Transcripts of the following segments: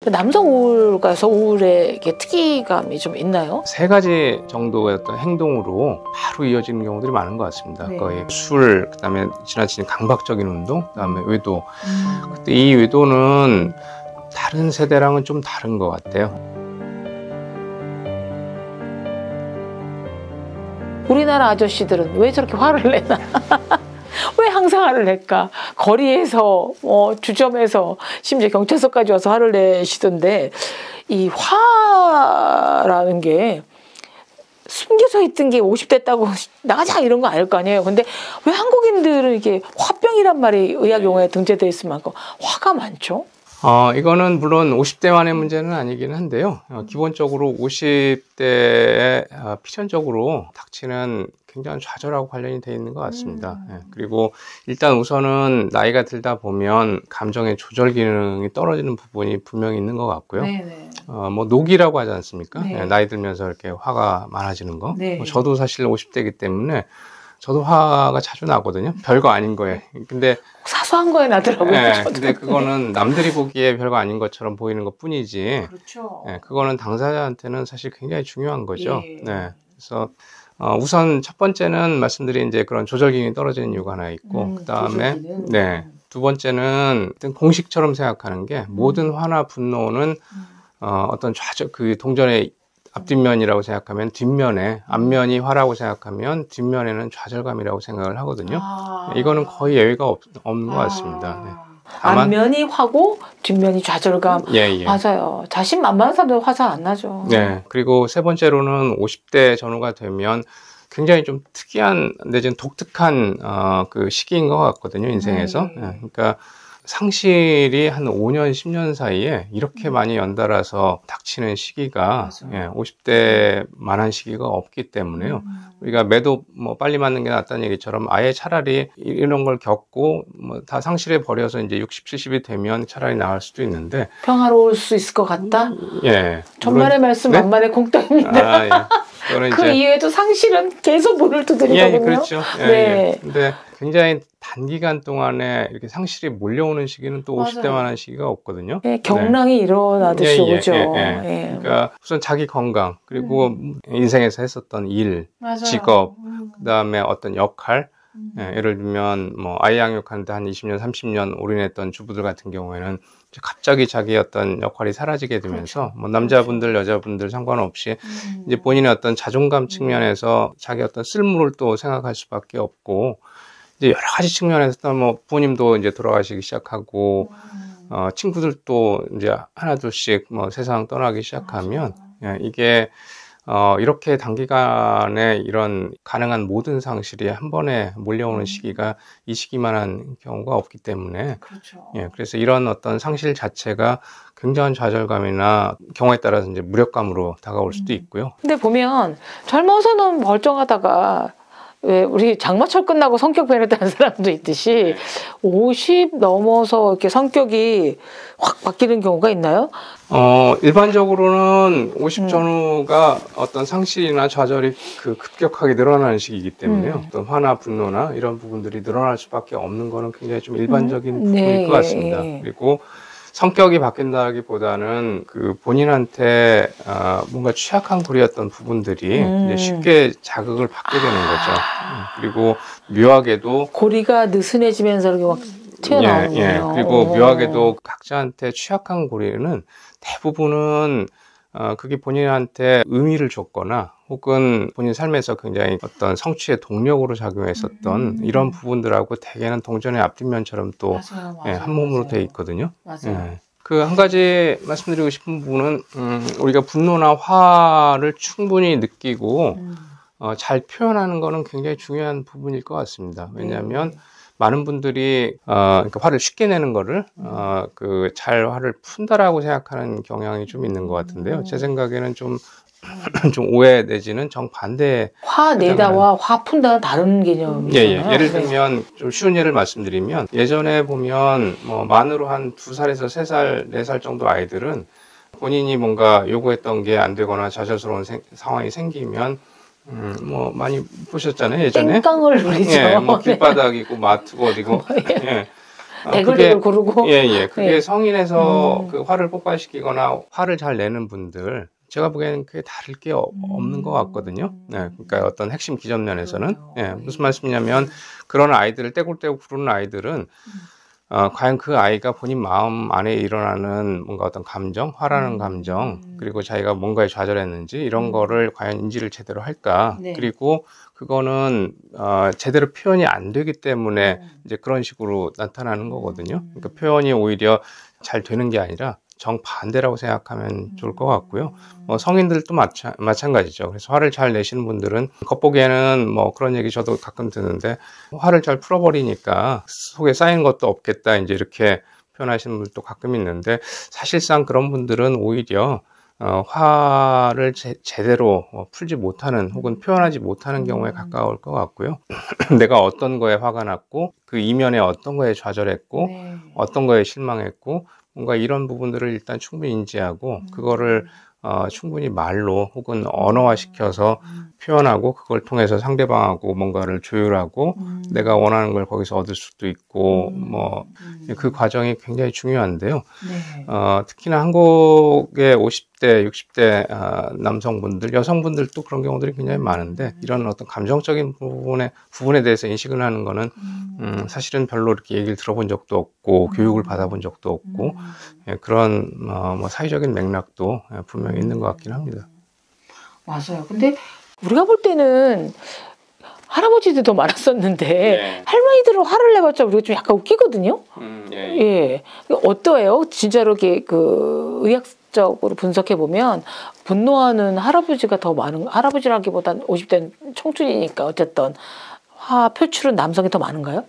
남성 우울과 여성 우울의 이게 특이감이 좀 있나요? 세 가지 정도의 어떤 행동으로 바로 이어지는 경우들이 많은 것 같습니다. 네. 거의 술, 그다음에 지나치는 강박적인 운동, 그다음에 외도. 근데 이 외도는 다른 세대랑은 좀 다른 것 같아요. 우리나라 아저씨들은 왜 저렇게 화를 내나? 왜 항상 화를 낼까? 거리에서, 주점에서, 심지어 경찰서까지 와서 화를 내시던데, 이 화라는 게 숨겨져 있던 게 50대 따고 나가자 이런 거 아닐 거 아니에요. 근데 왜 한국인들은 이게 화병이란 말이 의학 용어에 등재되어 있을 만큼 화가 많죠? 이거는 물론 50대만의 문제는 아니긴 한데요. 기본적으로 50대에 필연적으로 닥치는 굉장히 좌절하고 관련이 돼 있는 것 같습니다. 그리고 일단 우선은 나이가 들다 보면 감정의 조절 기능이 떨어지는 부분이 분명히 있는 것 같고요. 뭐 노기라고 하지 않습니까? 네. 나이 들면서 이렇게 화가 많아지는 거. 네. 저도 사실 50대이기 때문에 저도 화가 자주 나거든요. 별거 아닌 거에. 근데 사소한 거에 나더라고요. 네, 근데 그거는 남들이 보기에 별거 아닌 것처럼 보이는 것 뿐이지. 그렇죠. 네, 그거는 당사자한테는 사실 굉장히 중요한 거죠. 예. 네. 그래서 우선 첫 번째는 말씀드린 이제 그런 조절 기능이 떨어지는 이유가 하나 있고, 그다음에 네. 두 번째는 공식처럼 생각하는 게 모든 화나 분노는 어떤 좌절 그 동전의 앞뒷면이라고 생각하면 뒷면에 앞면이 화라고 생각하면 뒷면에는 좌절감이라고 생각을 하거든요. 이거는 거의 예외가 없는 것 같습니다. 네. 다만, 앞면이 화고 뒷면이 좌절감. 예. 맞아요. 자신만만한 사람들 화사 안 나죠. 네. 그리고 세 번째로는 50대 전후가 되면 굉장히 좀 특이한 내지는 독특한 그 시기인 것 같거든요. 인생에서. 네. 그러니까 상실이 한 5년, 10년 사이에 이렇게 많이 연달아서 닥치는 시기가 50대만한 시기가 없기 때문에요. 우리가 매도 뭐 빨리 맞는 게 낫다는 얘기처럼 아예 차라리 이런 걸 겪고 뭐 다 상실해 버려서 이제 60, 70이 되면 차라리 나을 수도 있는데 평화로울 수 있을 것 같다? 예. 전말의 말씀 네? 만만의 공떡입니다. 예. 그 이제, 이외에도 상실은 계속 문을 두드리거든요. 예, 그렇죠. 예, 네. 예. 근데 굉장히 단기간 동안에 이렇게 상실이 몰려오는 시기는 또 50대만한 시기가 없거든요. 예, 경랑이 일어나듯이 오죠. 예. 그러니까 우선 자기 건강, 그리고 인생에서 했었던 일, 직업, 그다음에 어떤 역할, 예를 들면 뭐 아이 양육하는데 한 20년, 30년 올인했던 주부들 같은 경우에는 갑자기 자기 어떤 역할이 사라지게 되면서 뭐 남자분들, 여자분들 상관없이 이제 본인의 어떤 자존감 측면에서 자기 어떤 쓸모를 또 생각할 수밖에 없고 이제 여러 가지 측면에서 또 뭐 부모님도 이제 돌아가시기 시작하고 친구들도 이제 하나둘씩 뭐 세상 떠나기 시작하면 이게 이렇게 단기간에 이런 가능한 모든 상실이 한 번에 몰려오는 시기가 이 시기만한 경우가 없기 때문에 그래서 이런 어떤 상실 자체가 굉장한 좌절감이나 경우에 따라서 이제 무력감으로 다가올 수도 있고요. 근데 보면 젊어서는 멀쩡하다가 왜 우리 장마철 끝나고 성격 변했다는 사람도 있듯이 50 넘어서 이렇게 성격이 확 바뀌는 경우가 있나요? 일반적으로는 50 전후가 어떤 상실이나 좌절이 급격하게 늘어나는 시기이기 때문에요. 어떤 화나 분노나 이런 부분들이 늘어날 수밖에 없는 거는 굉장히 좀 일반적인 부분일 것 같습니다. 그리고 성격이 바뀐다기보다는 그 본인한테 뭔가 취약한 고리였던 부분들이 이제 쉽게 자극을 받게 되는 거죠. 그리고 묘하게도 고리가 느슨해지면서 이렇게 막 튀어나오는군요. 그리고 묘하게도 각자한테 취약한 고리는 대부분은 그게 본인한테 의미를 줬거나 혹은 본인 삶에서 굉장히 어떤 성취의 동력으로 작용했었던 이런 부분들하고 대개는 동전의 앞뒷면처럼 또 한 몸으로 돼 있거든요. 그 한 가지 말씀드리고 싶은 부분은 우리가 분노나 화를 충분히 느끼고 잘 표현하는 거는 굉장히 중요한 부분일 것 같습니다. 왜냐하면 많은 분들이 그러니까 화를 쉽게 내는 거를 잘 화를 푼다라고 생각하는 경향이 좀 있는 것 같은데요. 제 생각에는 좀 오해 내지는 정반대. 화 내다와 화 푼다는 다른 개념이잖아요. 예를 들면 좀 쉬운 예를 말씀드리면 예전에 보면 뭐 만으로 한 2살에서 3살, 4살 정도 아이들은 본인이 뭔가 요구했던 게 안 되거나 좌절스러운 상황이 생기면 뭐 많이 보셨잖아요 예전에. 땡깡을 부리죠. 뭐 길바닥이고 마트고 어디고. 대글대글 구르고. 예. 그게 성인에서 그 화를 폭발시키거나 화를 잘 내는 분들, 제가 보기에는 그게 다를 게 없는 것 같거든요. 네, 그러니까 어떤 핵심 기전면에서는. 예, 무슨 말씀이냐면 그런 아이들을 떼굴떼굴 구르는 아이들은 과연 그 아이가 본인 마음 안에 일어나는 뭔가 어떤 감정, 화라는 감정, 그리고 자기가 뭔가에 좌절했는지 이런 거를 과연 인지를 제대로 할까? 네. 그리고 그거는 제대로 표현이 안 되기 때문에 이제 그런 식으로 나타나는 거거든요. 그러니까 표현이 오히려 잘 되는 게 아니라 정반대라고 생각하면 좋을 것 같고요. 성인들도 마찬가지죠. 그래서 화를 잘 내시는 분들은 겉보기에는 뭐 그런 얘기 저도 가끔 듣는데 화를 잘 풀어버리니까 속에 쌓인 것도 없겠다 이제 이렇게 표현하시는 분들도 가끔 있는데 사실상 그런 분들은 오히려 화를 제대로 풀지 못하는 혹은 표현하지 못하는 경우에 가까울 것 같고요. 내가 어떤 거에 화가 났고 그 이면에 어떤 거에 좌절했고 네. 어떤 거에 실망했고 뭔가 이런 부분들을 일단 충분히 인지하고 그거를 충분히 말로 혹은 언어화시켜서 표현하고 그걸 통해서 상대방하고 뭔가를 조율하고 내가 원하는 걸 거기서 얻을 수도 있고 뭐 그 과정이 굉장히 중요한데요. 네. 특히나 한국의 50대, 60대 남성분들, 여성분들도 그런 경우들이 굉장히 많은데 이런 어떤 감정적인 부분에 대해서 인식을 하는 거는 사실은 별로 이렇게 얘기를 들어본 적도 없고 교육을 받아본 적도 없고 그런 뭐 사회적인 맥락도 분명히 있는 것 같긴 합니다. 맞아요. 근데 우리가 볼 때는 할아버지들도 많았었는데 네. 할머니들은 화를 내봤자 우리가 좀 약간 웃기거든요. 예. 예. 어떠해요? 진짜로 이렇게 그 의학적으로 분석해 보면 분노하는 할아버지가 더 많은, 할아버지라기보단 50대는 청춘이니까 어쨌든 화 표출은 남성이 더 많은가요?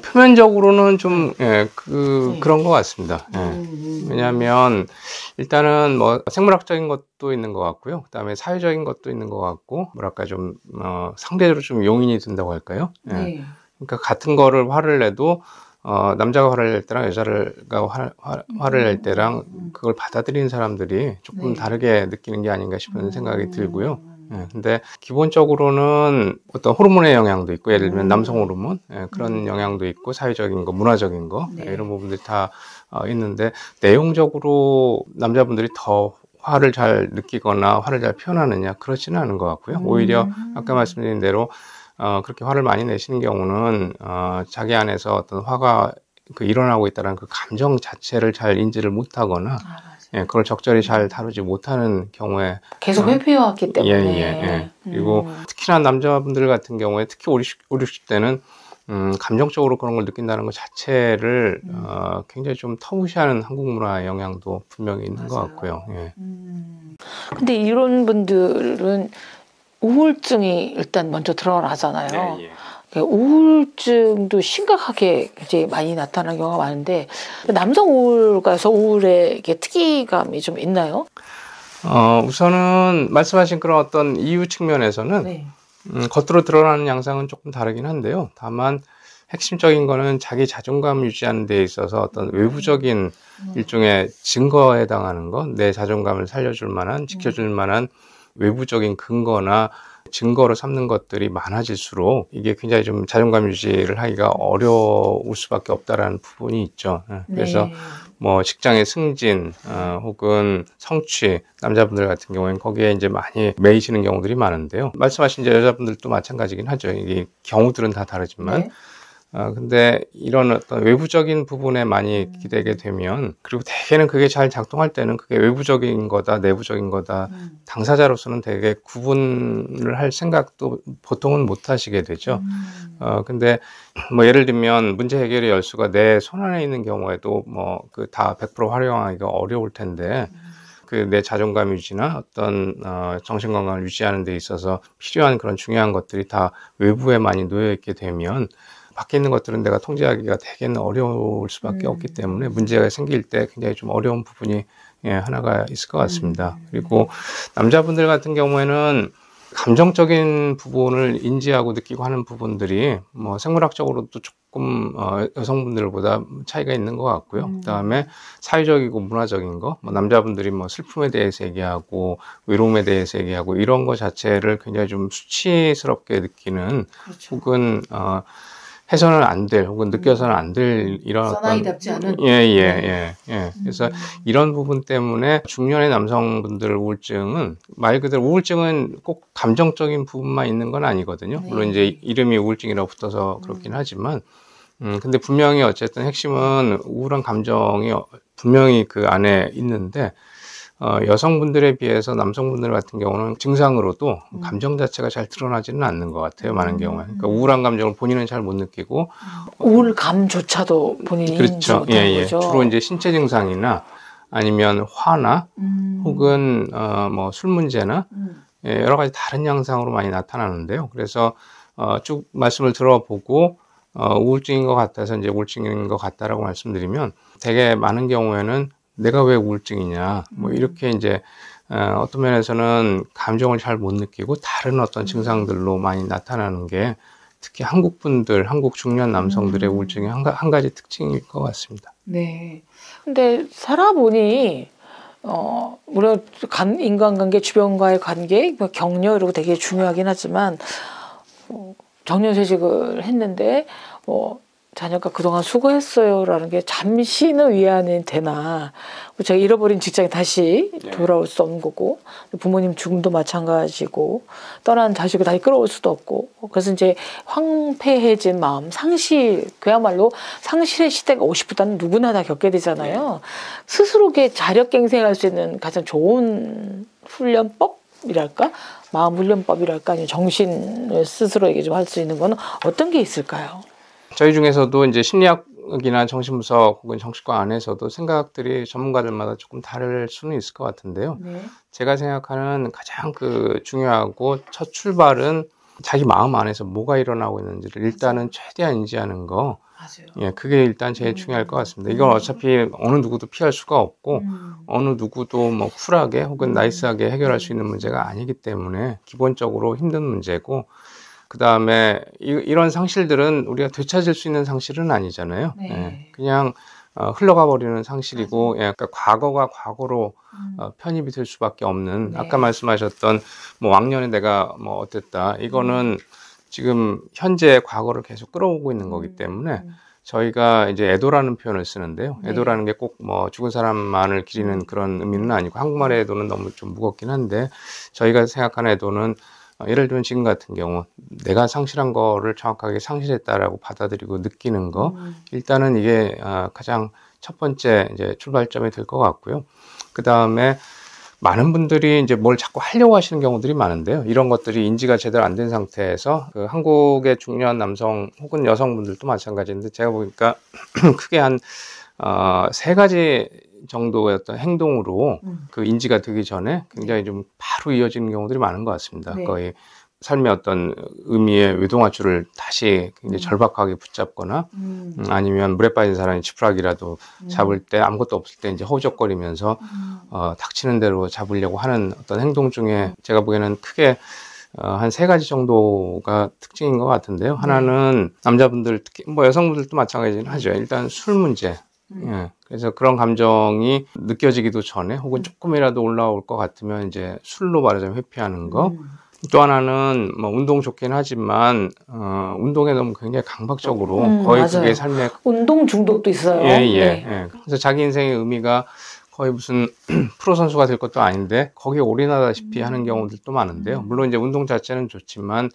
표면적으로는 좀, 그런 것 같습니다. 왜냐하면, 일단은 뭐, 생물학적인 것도 있는 것 같고요. 그 다음에 사회적인 것도 있는 것 같고, 뭐랄까 좀, 상대적으로 좀 용인이 된다고 할까요? 네. 그러니까 같은 거를 화를 내도, 남자가 화를 낼 때랑 여자가 화를 낼 때랑 그걸 받아들이는 사람들이 조금 다르게 느끼는 게 아닌가 싶은 생각이 들고요. 근데 기본적으로는 어떤 호르몬의 영향도 있고 예를 들면 남성 호르몬 그런 영향도 있고 사회적인 거, 문화적인 거 이런 부분들이 다 있는데 내용적으로 남자분들이 더 화를 잘 느끼거나 화를 잘 표현하느냐 그렇지는 않은 것 같고요. 오히려 아까 말씀드린 대로 그렇게 화를 많이 내시는 경우는 자기 안에서 어떤 화가 일어나고 있다는 그 감정 자체를 잘 인지를 못하거나 그걸 적절히 잘 다루지 못하는 경우에 계속 회피해왔기 때문에 그리고 특히나 남자분들 같은 경우에 특히 50, 60대는 감정적으로 그런 걸 느낀다는 것 자체를 굉장히 좀 터무시하는 한국 문화의 영향도 분명히 있는 것 같고요. 근데 이런 분들은 우울증이 일단 먼저 드러나잖아요. 우울증도 심각하게 이제 많이 나타나는 경우가 많은데 남성 우울과서 우울의 특이감이 좀 있나요? 우선은 말씀하신 그런 어떤 이유 측면에서는 겉으로 드러나는 양상은 조금 다르긴 한데요. 다만 핵심적인 거는 자기 자존감 유지하는 데 있어서 어떤 외부적인 일종의 증거에 해당하는 것, 내 자존감을 살려줄 만한, 지켜줄 만한 외부적인 근거나 증거로 삼는 것들이 많아질수록 이게 굉장히 좀 자존감 유지를 하기가 어려울 수밖에 없다라는 부분이 있죠. 그래서 뭐 직장의 승진 혹은 성취 남자분들 같은 경우에는 거기에 이제 많이 매이시는 경우들이 많은데요. 말씀하신 이제 여자분들도 마찬가지긴 하죠. 이게 경우들은 다 다르지만 근데 이런 어떤 외부적인 부분에 많이 기대게 되면 그리고 대개는 그게 잘 작동할 때는 그게 외부적인 거다 내부적인 거다 당사자로서는 되게 구분을 할 생각도 보통은 못 하시게 되죠. 근데 뭐 예를 들면 문제 해결의 열쇠가 내 손안에 있는 경우에도 뭐 그 다 100% 활용하기가 어려울 텐데 그 내 자존감 유지나 어떤 정신 건강을 유지하는 데 있어서 필요한 그런 중요한 것들이 다 외부에 많이 놓여 있게 되면 밖에 있는 것들은 내가 통제하기가 되게는 어려울 수밖에 없기 때문에 문제가 생길 때 굉장히 좀 어려운 부분이 하나가 있을 것 같습니다. 그리고 남자분들 같은 경우에는 감정적인 부분을 인지하고 느끼고 하는 부분들이 뭐 생물학적으로도 조금 여성분들보다 차이가 있는 것 같고요. 그다음에 사회적이고 문화적인 거, 뭐 남자분들이 뭐 슬픔에 대해서 얘기하고 외로움에 대해서 얘기하고 이런 거 자체를 굉장히 좀 수치스럽게 느끼는 혹은 해서는 안 될, 혹은 느껴서는 안 될 이런 사나이답지 않은. 그래서 이런 부분 때문에 중년의 남성분들 우울증은 말 그대로 우울증은 꼭 감정적인 부분만 있는 건 아니거든요. 물론 이제 이름이 우울증이라고 붙어서 그렇긴 하지만, 근데 분명히 어쨌든 핵심은 우울한 감정이 분명히 그 안에 있는데, 여성분들에 비해서 남성분들 같은 경우는 증상으로도 감정 자체가 잘 드러나지는 않는 것 같아요. 많은 경우에. 그러니까 우울한 감정을 본인은 잘 못 느끼고. 우울감조차도 본인이 인지 못하는 거죠. 주로 이제 신체 증상이나 아니면 화나 혹은 뭐 술 문제나 여러 가지 다른 양상으로 많이 나타나는데요. 그래서 쭉 말씀을 들어보고 우울증인 것 같아서 이제 우울증인 것 같다라고 말씀드리면 되게 많은 경우에는 내가 왜 우울증이냐, 뭐 이렇게 이제 어떤 면에서는 감정을 잘 못 느끼고 다른 어떤 증상들로 많이 나타나는 게 특히 한국 중년 남성들의 우울증의 한 가지 특징일 것 같습니다. 네. 근데 살아보니 물론 인간관계, 주변과의 관계, 격려 이런 거 되게 중요하긴 하지만 정년퇴직을 했는데 자녀가 그동안 수고했어요라는 게 잠시는 위안이 되나. 제가 잃어버린 직장에 다시 돌아올 수 없는 거고, 부모님 죽음도 마찬가지고, 떠난 자식을 다시 끌어올 수도 없고, 그래서 이제 황폐해진 마음, 상실, 그야말로 상실의 시대가 50부터는 누구나 다 겪게 되잖아요. 스스로게 자력갱생할 수 있는 가장 좋은 훈련법이랄까? 마음 훈련법이랄까? 아니면 정신을 스스로에게 좀 할 수 있는 거는 어떤 게 있을까요? 저희 중에서도 이제 심리학이나 정신분석 혹은 정신과 안에서도 생각들이 전문가들마다 조금 다를 수는 있을 것 같은데요. 제가 생각하는 가장 중요하고 첫 출발은 자기 마음 안에서 뭐가 일어나고 있는지를 일단은 최대한 인지하는 거. 맞아요. 그게 일단 제일 중요할 것 같습니다. 이건 어차피 어느 누구도 피할 수가 없고 어느 누구도 뭐 쿨하게 혹은 나이스하게 해결할 수 있는 문제가 아니기 때문에 기본적으로 힘든 문제고, 그 다음에 이런 상실들은 우리가 되찾을 수 있는 상실은 아니잖아요. 그냥 흘러가 버리는 상실이고, 그러니까 과거가 과거로 편입이 될 수밖에 없는, 아까 말씀하셨던 뭐 왕년에 내가 뭐 어땠다, 이거는 지금 현재 과거를 계속 끌어오고 있는 거기 때문에 저희가 이제 애도라는 표현을 쓰는데요. 애도라는 게 꼭 뭐 죽은 사람만을 기리는 그런 의미는 아니고, 한국말의 애도는 너무 좀 무겁긴 한데, 저희가 생각하는 애도는 예를 들면 지금 같은 경우 내가 상실한 거를 정확하게 상실했다라고 받아들이고 느끼는 거, 일단은 이게 가장 첫 번째 이제 출발점이 될 것 같고요. 그 다음에 많은 분들이 이제 뭘 자꾸 하려고 하시는 경우들이 많은데요. 이런 것들이 인지가 제대로 안 된 상태에서 한국의 중년 남성 혹은 여성분들도 마찬가지인데, 제가 보니까 크게 한 3가지 정도의 어떤 행동으로 그 인지가 되기 전에 굉장히 좀 바로 이어지는 경우들이 많은 것 같습니다. 거의 삶의 어떤 의미의 외동화줄을 다시 굉장히 절박하게 붙잡거나 아니면 물에 빠진 사람이 지푸라기라도 잡을 때 아무것도 없을 때 이제 허우적거리면서 닥치는 대로 잡으려고 하는 어떤 행동 중에 제가 보기에는 크게 한 3가지 정도가 특징인 것 같은데요. 하나는 남자분들, 특히 뭐 여성분들도 마찬가지긴 하죠. 일단 술 문제. 그래서 그런 감정이 느껴지기도 전에 혹은 조금이라도 올라올 것 같으면 이제 술로 말하자면 회피하는 거. 또 하나는 뭐 운동 좋긴 하지만 운동에 너무 굉장히 강박적으로 거의 맞아요. 그게 삶의 운동 중독도 있어요. 그래서 자기 인생의 의미가 거의 무슨 프로 선수가 될 것도 아닌데 거기에 올인하다시피 하는 경우들도 많은데요. 물론 이제 운동 자체는 좋지만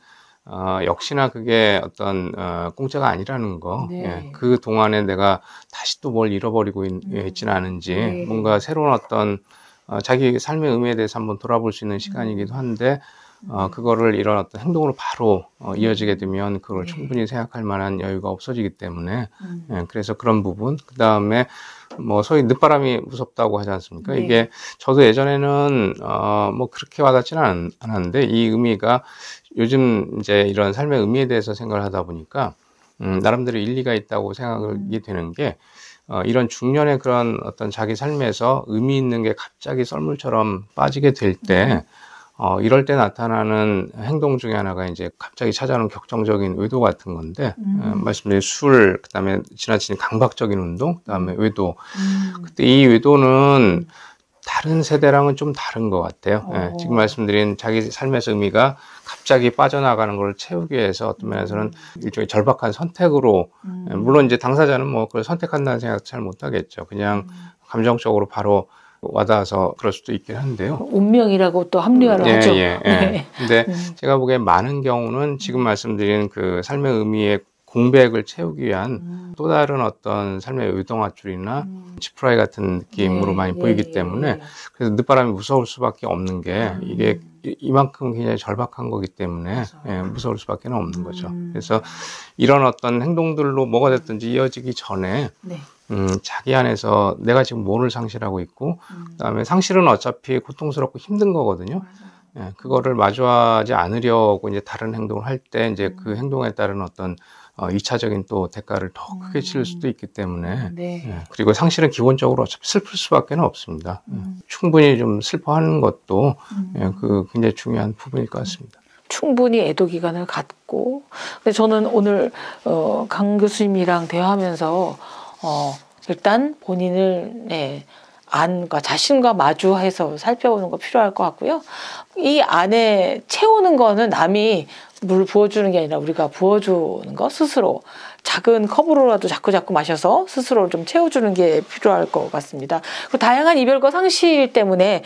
역시나 그게 어떤 공짜가 아니라는 거. 그 동안에 내가 다시 또 뭘 잃어버리고 있지는 않은지 뭔가 새로운 어떤 자기 삶의 의미에 대해서 한번 돌아볼 수 있는 시간이기도 한데, 그거를 이런 어떤 행동으로 바로 이어지게 되면 그걸 충분히 생각할 만한 여유가 없어지기 때문에 그래서 그런 부분. 그 다음에 뭐 소위 늦바람이 무섭다고 하지 않습니까? 이게 저도 예전에는 뭐 그렇게 와닿지는 않았는데, 이 의미가 요즘 이제 이런 삶의 의미에 대해서 생각을 하다 보니까 나름대로 일리가 있다고 생각이 되는 게, 이런 중년의 그런 어떤 자기 삶에서 의미 있는 게 갑자기 썰물처럼 빠지게 될 때 이럴 때 나타나는 행동 중에 하나가 이제 갑자기 찾아오는 격정적인 외도 같은 건데, 말씀드린 술, 그 다음에 지나치는 강박적인 운동, 그 다음에 외도. 그때 이 외도는 다른 세대랑은 좀 다른 것 같아요. 예, 지금 말씀드린 자기 삶의 의미가 갑자기 빠져나가는 걸 채우기 위해서 어떤 면에서는 일종의 절박한 선택으로, 물론 이제 당사자는 뭐 그걸 선택한다는 생각 잘 못하겠죠. 그냥 감정적으로 바로 와닿아서 그럴 수도 있긴 한데요. 운명이라고 또 합리화를 하죠. 네. 근데 제가 보기엔 많은 경우는 지금 말씀드린 그 삶의 의미의 공백을 채우기 위한 또 다른 어떤 삶의 의동화줄이나 지푸라기 같은 느낌으로 많이 보이기 때문에 그래서 늦바람이 무서울 수밖에 없는 게 이게 이만큼 굉장히 절박한 거기 때문에 무서울 수밖에 없는 거죠. 그래서 이런 어떤 행동들로 뭐가 됐든지 이어지기 전에 자기 안에서 내가 지금 뭐를 상실하고 있고 그다음에 상실은 어차피 고통스럽고 힘든 거거든요. 그거를 마주하지 않으려고 이제 다른 행동을 할 때 이제 그 행동에 따른 어떤 2차적인 또 대가를 더 크게 치를 수도 있기 때문에 그리고 상실은 기본적으로 어차피 슬플 수밖에 없습니다. 충분히 좀 슬퍼하는 것도 그 굉장히 중요한 부분일 것 같습니다. 충분히 애도 기간을 갖고 근데 저는 오늘 강 교수님이랑 대화하면서 일단 본인을 안과 자신과 마주해서 살펴보는 거 필요할 것 같고요. 이 안에 채우는 거는 남이 물 부어주는 게 아니라 우리가 부어주는 거 스스로 작은 컵으로라도 자꾸 마셔서 스스로를 좀 채워주는 게 필요할 것 같습니다. 그리고 다양한 이별과 상실 때문에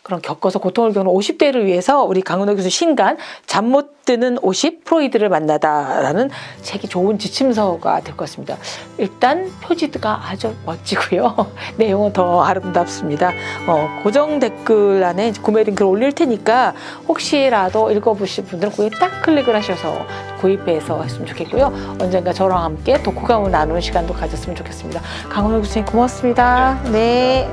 그런 겪어서 고통을 겪는 50대를 위해서 우리 강은호 교수 신간 잠 못 드는 50 프로이드를 만나다라는 책이 좋은 지침서가 될 것 같습니다. 일단 표지가 아주 멋지고요. 내용은 더 아름답습니다. 고정 댓글 안에 구매 링크를 올릴 테니까 혹시라도 읽어보실 분들은 거기 딱 클릭을 하셔서 구입해서 했으면 좋겠고요. 언젠가 저랑 함께 독후감을 나누는 시간도 가졌으면 좋겠습니다. 강은호 교수님 고맙습니다. 네.